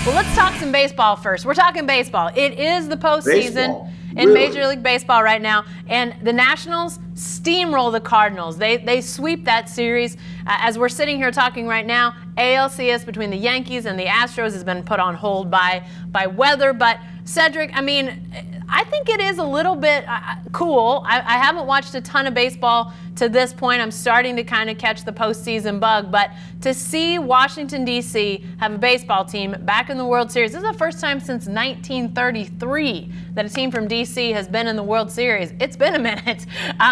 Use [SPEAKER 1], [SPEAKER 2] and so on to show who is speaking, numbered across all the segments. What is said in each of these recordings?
[SPEAKER 1] Well, let's talk some baseball first. We're talking baseball. It is the postseason in Major League Baseball right now, and the Nationals steamroll the Cardinals. They sweep that series. As we're sitting here talking right now, ALCS between the Yankees and the Astros has been put on hold by weather. But Cedric, I mean, I think it is a little bit cool. I haven't watched a ton of baseball to this point. I'm starting to kind of catch the postseason bug. But to see Washington, D.C. have a baseball team back in the World Series, this is the first time since 1933 that a team from D.C. has been in the World Series. It's been a minute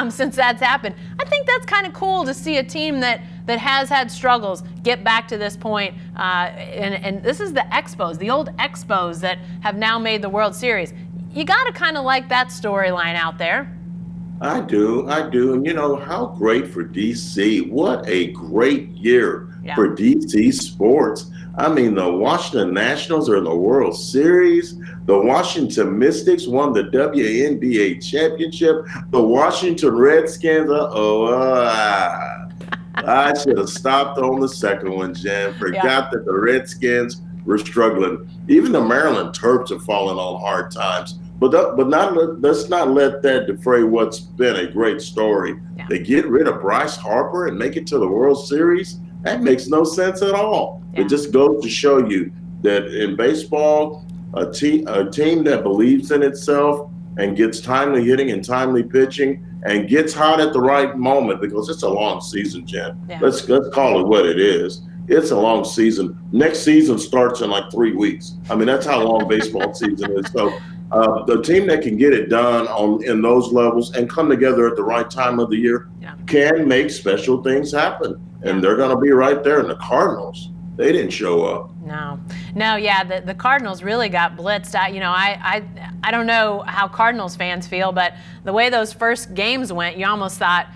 [SPEAKER 1] since that's happened. I think that's kind of cool to see a team that has had struggles get back to this point. And this is the Expos, the old Expos that have now made the World Series. You got to kind of like that storyline out there.
[SPEAKER 2] I do. And you know, how great for DC. What a great year for DC sports. I mean, the Washington Nationals are in the World Series. The Washington Mystics won the WNBA championship. The Washington Redskins, I should have stopped on the second one, Jen. Forgot that the Redskins were struggling. Even the Maryland Terps have fallen on hard times. But let's not let that defray what's been a great story. Yeah. They get rid of Bryce Harper and make it to the World Series. That makes no sense at all. Yeah. It just goes to show you that in baseball, a team that believes in itself and gets timely hitting and timely pitching and gets hot at the right moment, because it's a long season, Jen. Yeah. Let's call it what it is. It's a long season. Next season starts in like 3 weeks. I mean, that's how long baseball season is. So the team that can get it done in those levels and come together at the right time of the year can make special things happen. And they're going to be right there. And the Cardinals, they didn't show up. No, yeah, the Cardinals really got blitzed. I don't know how Cardinals fans feel, but the way those first games went, you almost thought,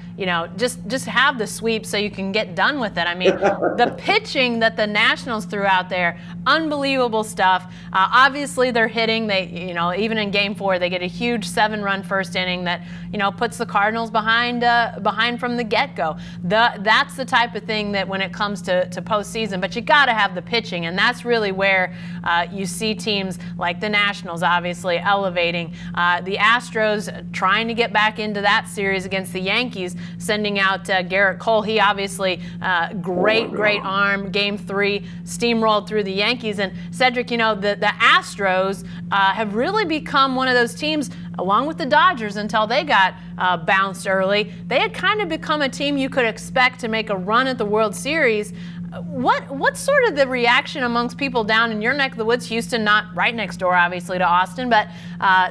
[SPEAKER 2] just have the sweep so you can get done with it. I mean, the pitching that the Nationals threw out there, unbelievable stuff. Obviously, they're hitting. They, even in Game 4, they get a huge 7-run first inning that, puts the Cardinals behind from the get-go. That's the type of thing that when it comes to postseason, but you got to have the pitching, and that's really where you see teams like the Nationals obviously elevating. The Astros trying to get back into that series against the Yankees, sending out Garrett Cole. He obviously great arm. Game 3 steamrolled through the Yankees. And Cedric, the Astros have really become one of those teams, along with the Dodgers until they got bounced early. They had kind of become a team you could expect to make a run at the World Series. What's sort of the reaction amongst people down in your neck of the woods? Houston, not right next door, obviously, to Austin, but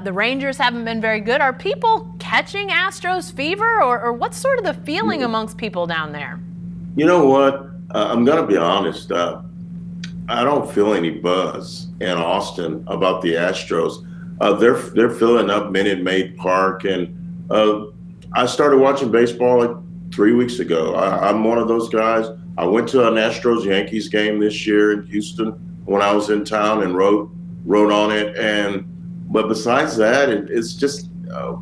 [SPEAKER 2] the Rangers haven't been very good. Are people catching Astros fever, or what's sort of the feeling amongst people down there? You know what? I'm going to be honest. I don't feel any buzz in Austin about the Astros. They're filling up Minute Maid Park, and I started watching baseball like 3 weeks ago. I'm one of those guys. I went to an Astros-Yankees game this year in Houston when I was in town and wrote on it. But besides that, it's just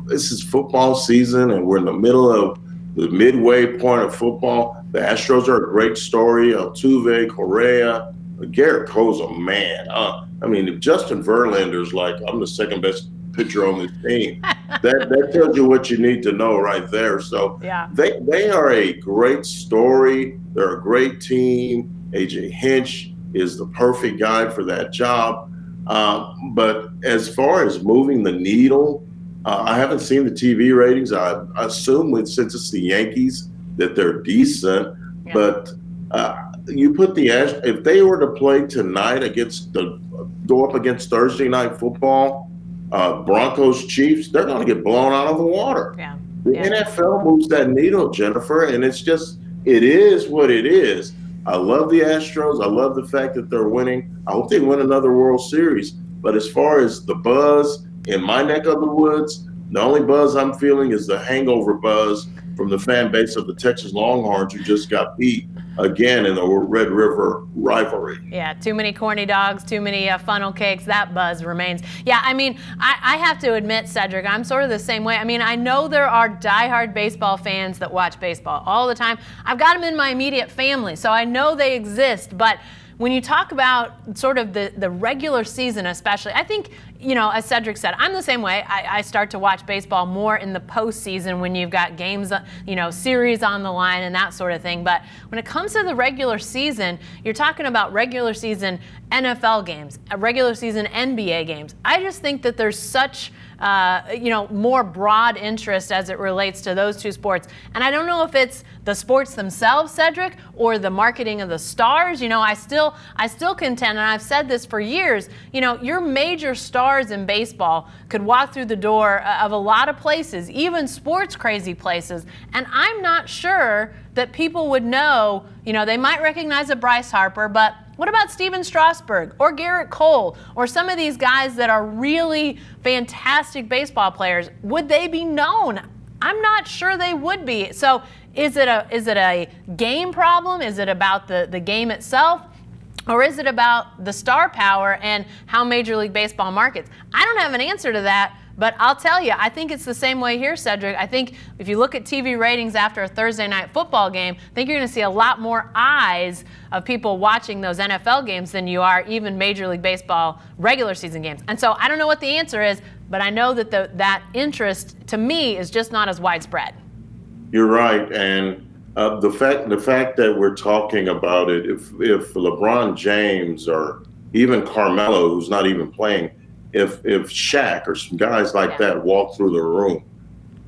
[SPEAKER 2] this is football season, and we're in the middle of the midway point of football. The Astros are a great story. Altuve, Correa, Garrett Cole's a man. I mean, if Justin Verlander's like, I'm the second best pitcher on this team, that tells you what you need to know right there. So they are a great story. They're a great team. AJ Hinch is the perfect guy for that job. But as far as moving the needle, I haven't seen the TV ratings. I assume since it's the Yankees that they're decent. Yeah. But you put if they were to play tonight go up against Thursday Night Football, Broncos Chiefs, they're going to get blown out of the water. Yeah. The NFL moves that needle, Jennifer, and it is what it is. I love the Astros. I love the fact that they're winning. I hope they win another World Series. But as far as the buzz in my neck of the woods, the only buzz I'm feeling is the hangover buzz from the fan base of the Texas Longhorns, who just got beat again in the Red River rivalry.
[SPEAKER 1] Yeah, too many corny dogs, too many funnel cakes. That buzz remains. Yeah, I mean, I have to admit, Cedric, I'm sort of the same way. I mean, I know there are diehard baseball fans that watch baseball all the time. I've got them in my immediate family, so I know they exist. But when you talk about sort of the regular season especially, I think, as Cedric said, I'm the same way. I start to watch baseball more in the postseason when you've got games, series on the line and that sort of thing. But when it comes to the regular season, you're talking about regular season NFL games, regular season NBA games. I just think that there's such more broad interest as it relates to those two sports. And I don't know if it's the sports themselves, Cedric, or the marketing of the stars. I still contend, and I've said this for years, your major stars in baseball could walk through the door of a lot of places, even sports crazy places. And I'm not sure that people would know, they might recognize a Bryce Harper, but what about Steven Strasburg or Garrett Cole or some of these guys that are really fantastic baseball players? Would they be known? I'm not sure they would be. So is it a game problem? Is it about the game itself? Or is it about the star power and how Major League Baseball markets? I don't have an answer to that, but I'll tell you, I think it's the same way here, Cedric. I think if you look at TV ratings after a Thursday night football game, I think you're going to see a lot more eyes of people watching those NFL games than you are even Major League Baseball regular season games. And so I don't know what the answer is, but I know that that interest, to me, is just not as widespread.
[SPEAKER 2] You're right, and the fact that we're talking about it, if LeBron James or even Carmelo, who's not even playing, if Shaq or some guys like that walk through the room,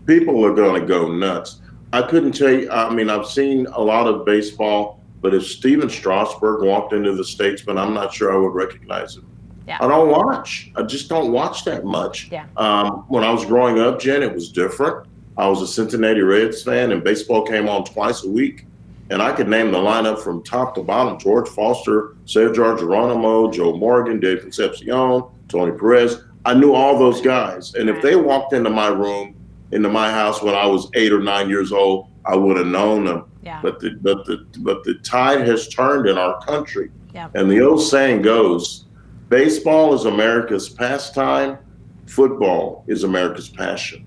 [SPEAKER 2] people are going to go nuts. I couldn't tell you. I mean, I've seen a lot of baseball, but if Steven Strasburg walked into the Statesman, I'm not sure I would recognize him.
[SPEAKER 1] Yeah.
[SPEAKER 2] I don't watch. I just don't watch that much.
[SPEAKER 1] Yeah.
[SPEAKER 2] When I was growing up, Jen, it was different. I was a Cincinnati Reds fan, and baseball came on twice a week. And I could name the lineup from top to bottom: George Foster, Cesar Geronimo, Joe Morgan, Dave Concepcion, Tony Perez. I knew all those guys. And if they walked into my room, into my house when I was 8 or 9 years old, I would have known them.
[SPEAKER 1] Yeah.
[SPEAKER 2] But the tide has turned in our country.
[SPEAKER 1] Yeah.
[SPEAKER 2] And the old saying goes, baseball is America's pastime, football is America's passion.